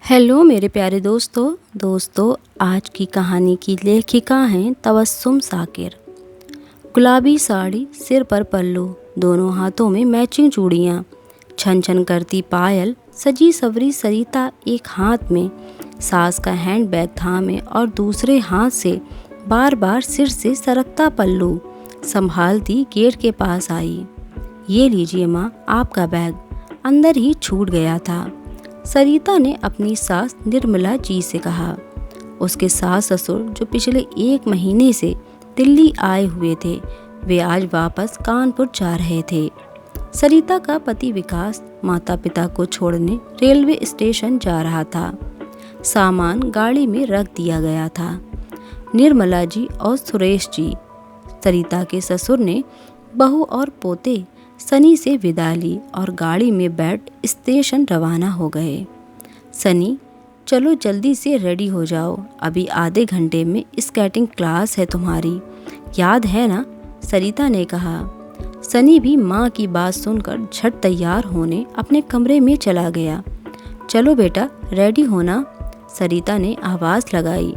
Hello मेरे प्यारे दोस्तों आज की कहानी की लेखिका हैं तबस्सुम साकिर। गुलाबी साड़ी, सिर पर पल्लू, दोनों हाथों में मैचिंग चूड़ियाँ, छन छन करती पायल, सजी सवरी सरिता एक हाथ में सास का हैंड बैग थामे और दूसरे हाथ से बार बार सिर से सरकता पल्लू संभालती गेट के पास आई। ये लीजिए माँ, आपका बैग। अंदर ही छूट गया था, सरिता ने अपनी सास निर्मला जी से कहा। उसके सास ससुर जो पिछले 1 महीने से दिल्ली आए हुए थे, वे आज वापस कानपुर जा रहे थे। सरिता का पति विकास माता पिता को छोड़ने रेलवे स्टेशन जा रहा था। सामान गाड़ी में रख दिया गया था। निर्मला जी और सुरेश जी, सरिता के ससुर, ने बहू और पोते सनी से विदा ली और गाड़ी में बैठ स्टेशन रवाना हो गए। सनी, चलो जल्दी से रेडी हो जाओ, अभी आधे घंटे में स्केटिंग क्लास है तुम्हारी, याद है ना? सरिता ने कहा। सनी भी माँ की बात सुनकर झट तैयार होने अपने कमरे में चला गया। चलो बेटा, रेडी होना, सरिता ने आवाज़ लगाई।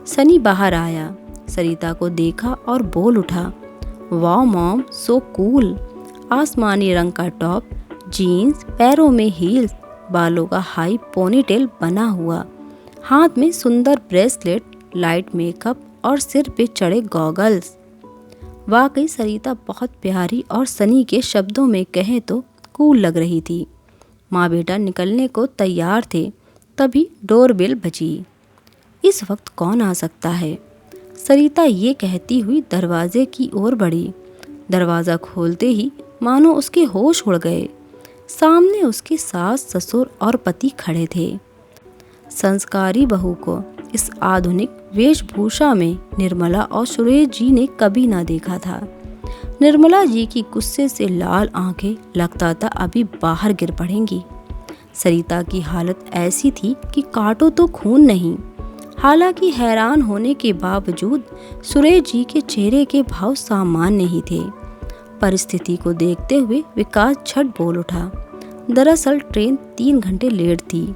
सनी बाहर आया, सरिता को देखा और बोल उठा, वाह मॉम, सो कूल। आसमानी रंग का टॉप, जीन्स, पैरों में हील्स, बालों का हाई पोनीटेल बना हुआ, हाथ में सुंदर ब्रेसलेट, लाइट मेकअप और सिर पे चढ़े गॉगल्स। वाकई सरिता बहुत प्यारी और सनी के शब्दों में कहें तो कूल लग रही थी। माँ बेटा निकलने को तैयार थे, तभी डोरबेल बजी। इस वक्त कौन आ सकता है? सरिता ये कहती हुई दरवाजे की ओर बढ़ी। दरवाज़ा खोलते ही मानो उसके होश उड़ गए। सामने उसके सास ससुर और पति खड़े थे। संस्कारी बहू को इस आधुनिक वेशभूषा में निर्मला और सुरेश जी ने कभी ना देखा था। निर्मला जी की गुस्से से लाल आंखें लगता था अभी बाहर गिर पड़ेंगी। सरिता की हालत ऐसी थी कि काटो तो खून नहीं। हालांकि हैरान होने के बावजूद सुरेश जी के चेहरे के भाव सामान्य ही थे। परिस्थिति को देखते हुए विकास झट बोल उठा, दरअसल ट्रेन 3 घंटे लेट थी,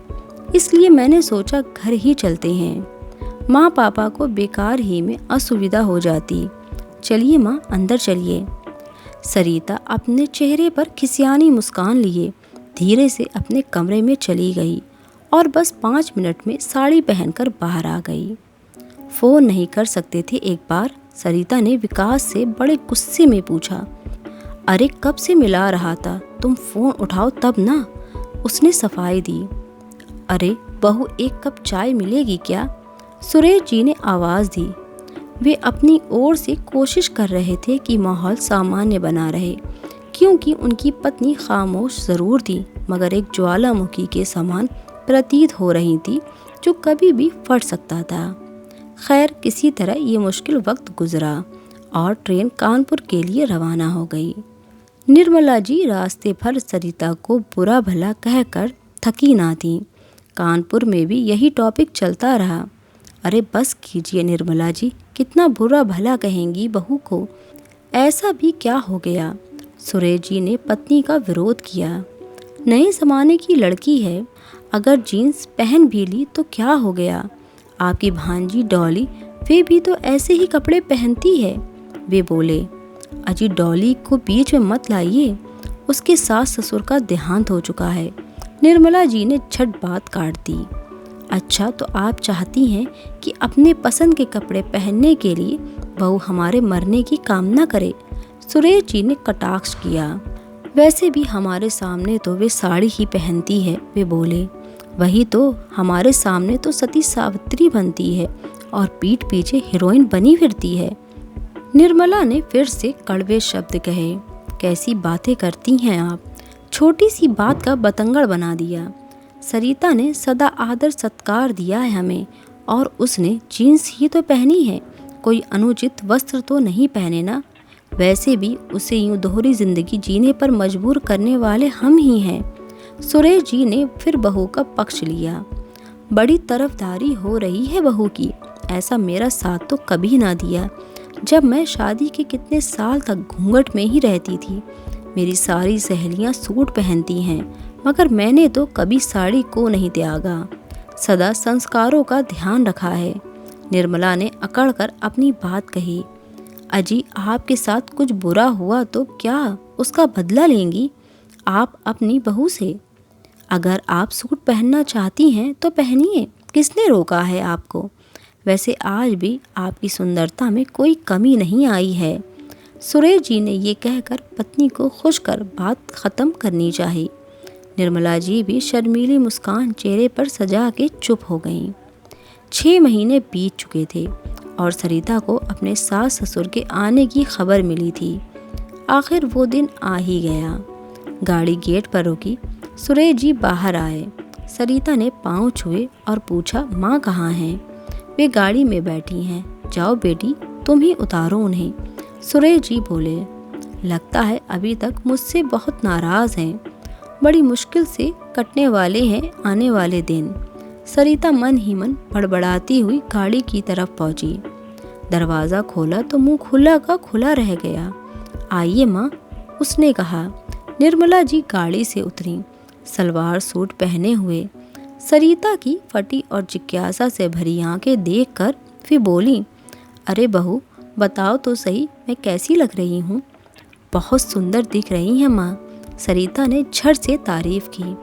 इसलिए मैंने सोचा घर ही चलते हैं। माँ पापा को बेकार ही में असुविधा हो जाती। चलिए माँ, अंदर चलिए। सरिता अपने चेहरे पर खिसियानी मुस्कान लिए धीरे से अपने कमरे में चली गई और बस 5 मिनट में साड़ी पहनकर बाहर आ गई। फ़ोन नहीं कर सकते थे एक बार? सरिता ने विकास से बड़े गुस्से में पूछा। अरे कब से मिला रहा था, तुम फ़ोन उठाओ तब ना, उसने सफाई दी। अरे बहू, एक कप चाय मिलेगी क्या? सुरेश जी ने आवाज़ दी। वे अपनी ओर से कोशिश कर रहे थे कि माहौल सामान्य बना रहे, क्योंकि उनकी पत्नी खामोश ज़रूर थी मगर एक ज्वालामुखी के समान प्रतीत हो रही थी जो कभी भी फट सकता था। खैर, किसी तरह ये मुश्किल वक्त गुजरा और ट्रेन कानपुर के लिए रवाना हो गई। निर्मला जी रास्ते भर सरिता को बुरा भला कहकर थकी ना थी। कानपुर में भी यही टॉपिक चलता रहा। अरे बस कीजिए निर्मला जी, कितना बुरा भला कहेंगी बहू को, ऐसा भी क्या हो गया? सुरेश जी ने पत्नी का विरोध किया। नए ज़माने की लड़की है, अगर जीन्स पहन भी ली तो क्या हो गया? आपकी भांजी डॉली, वे भी तो ऐसे ही कपड़े पहनती है। वे बोले, अजी डॉली को बीच में मत लाइए, उसके सास ससुर का देहांत हो चुका है। निर्मला जी ने झट बात काट दी। अच्छा, तो आप चाहती हैं कि अपने पसंद के कपड़े पहनने के लिए बहू हमारे मरने की कामना करे? सुरेश जी ने कटाक्ष किया। वैसे भी हमारे सामने तो वे साड़ी ही पहनती है, वे बोले। वही तो, हमारे सामने तो सती सावित्री बनती है और पीठ पीछे हीरोइन बनी फिरती है। निर्मला ने फिर से कड़वे शब्द कहे। कैसी बातें करती हैं आप, छोटी सी बात का बतंगड़ बना दिया। सरिता ने सदा आदर सत्कार दिया है हमें, और उसने जीन्स ही तो पहनी है, कोई अनुचित वस्त्र तो नहीं पहने ना। वैसे भी उसे यूं दोहरी जिंदगी जीने पर मजबूर करने वाले हम ही हैं। सुरेश जी ने फिर बहू का पक्ष लिया। बड़ी तरफदारी हो रही है बहू की, ऐसा मेरा साथ तो कभी ना दिया। जब मैं शादी के कितने साल तक घूंघट में ही रहती थी, मेरी सारी सहेलियां सूट पहनती हैं, मगर मैंने तो कभी साड़ी को नहीं त्यागा। सदा संस्कारों का ध्यान रखा है। निर्मला ने अकड़ कर अपनी बात कही। अजी, आपके साथ कुछ बुरा हुआ तो क्या उसका बदला लेंगी आप अपनी बहू से? अगर आप सूट पहनना चाहती हैं तो पहनिए, किसने रोका है आपको? वैसे आज भी आपकी सुंदरता में कोई कमी नहीं आई है। सुरेश जी ने ये कहकर पत्नी को खुश कर बात ख़त्म करनी चाहिए। निर्मला जी भी शर्मीली मुस्कान चेहरे पर सजा के चुप हो गईं। 6 महीने बीत चुके थे और सरिता को अपने सास ससुर के आने की खबर मिली थी। आखिर वो दिन आ ही गया। गाड़ी गेट पर रुकी। सुरेश जी बाहर आए। सरिता ने पाँव छुए और पूछा, माँ कहाँ हैं? वे गाड़ी में बैठी हैं। जाओ बेटी, तुम ही उतारो उन्हें। सुरेश जी बोले, लगता है अभी तक मुझसे बहुत नाराज़ हैं। बड़ी मुश्किल से कटने वाले हैं आने वाले दिन। सरिता मन ही मन बड़बड़ाती हुई गाड़ी की तरफ पहुंची। दरवाज़ा खोला तो मुंह खुला का खुला रह गया। आइए माँ, उसने कहा। निर्मला जी गाड़ी से उतरी, सलवार सूट पहने हुए। सरिता की फटी और जिज्ञासा से भरी आंखें देखकर फिर बोली, अरे बहू, बताओ तो सही, मैं कैसी लग रही हूँ? बहुत सुंदर दिख रही हैं माँ, सरिता ने झट से तारीफ की।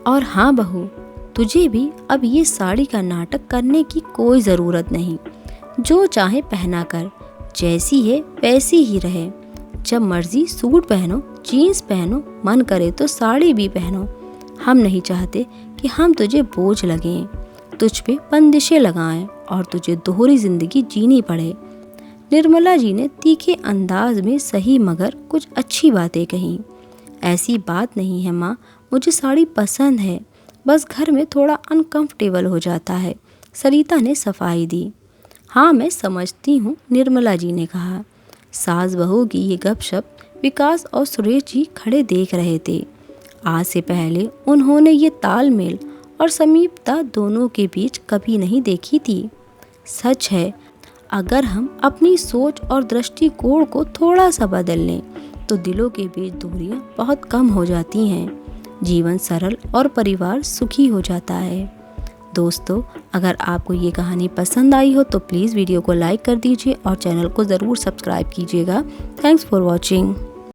और हाँ बहू, तुझे भी अब ये साड़ी का नाटक करने की कोई ज़रूरत नहीं। जो चाहे पहना कर, जैसी है वैसी ही रहे। जब मर्जी सूट पहनो, जीन्स पहनो, मन करे तो साड़ी भी पहनो। हम नहीं चाहते कि हम तुझे बोझ लगें, तुझ पे बंदिशें लगाएं और तुझे दोहरी ज़िंदगी जीनी पड़े। निर्मला जी ने तीखे अंदाज में सही मगर कुछ अच्छी बातें कहीं। ऐसी बात नहीं है माँ, मुझे साड़ी पसंद है, बस घर में थोड़ा अनकंफर्टेबल हो जाता है, सरिता ने सफाई दी। हाँ मैं समझती हूँ, निर्मला जी ने कहा। सास बहू की ये गपशप विकास और सुरेश जी खड़े देख रहे थे। आज से पहले उन्होंने ये तालमेल और समीपता दोनों के बीच कभी नहीं देखी थी। सच है, अगर हम अपनी सोच और दृष्टिकोण को थोड़ा सा बदल लें तो दिलों के बीच दूरियां बहुत कम हो जाती हैं, जीवन सरल और परिवार सुखी हो जाता है। दोस्तों, अगर आपको ये कहानी पसंद आई हो तो प्लीज़ वीडियो को लाइक कर दीजिए और चैनल को ज़रूर सब्सक्राइब कीजिएगा। Thanks for watching.